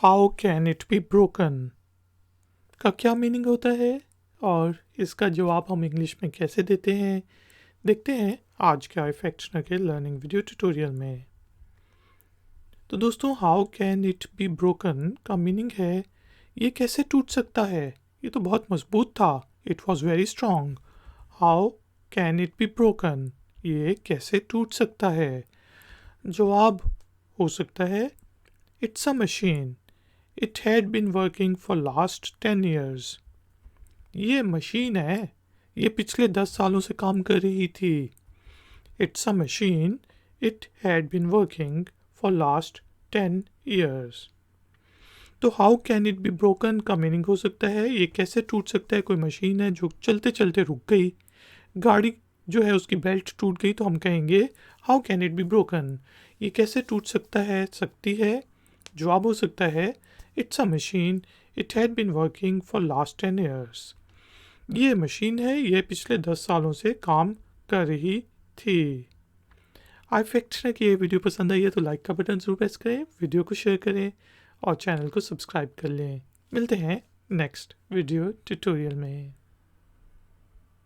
How can it be broken का क्या meaning होता है और इसका जवाब हम इंग्लिश में कैसे देते हैं, देखते हैं आज का इफेक्ट्स के लर्निंग वीडियो ट्यूटोरियल में। तो दोस्तों, how can it be broken का मीनिंग है ये कैसे टूट सकता है, ये तो बहुत मजबूत था, it was very strong. How can it be broken, ये कैसे टूट सकता है। जवाब हो सकता है it's a machine, it had been working for last 10 years। ये मशीन है, ये पिछले 10 सालों से काम कर रही थी। It's a machine, it had been working for last 10 years। तो how can it be broken का मीनिंग हो सकता है ये कैसे टूट सकता है। कोई मशीन है जो चलते चलते रुक गई, गाड़ी जो है उसकी बेल्ट टूट गई, तो हम कहेंगे how can it be broken, ये कैसे टूट सकता है, सकती है। जवाब हो सकता है it's a machine, it had been working for last 10 years। ये मशीन है, ये पिछले 10 सालों से काम कर रही थी। आई फैक्ट्स कि ये वीडियो पसंद आई है तो लाइक का बटन जरूर प्रेस करें, वीडियो को शेयर करें और चैनल को सब्सक्राइब कर लें। मिलते हैं नेक्स्ट वीडियो ट्यूटोरियल में।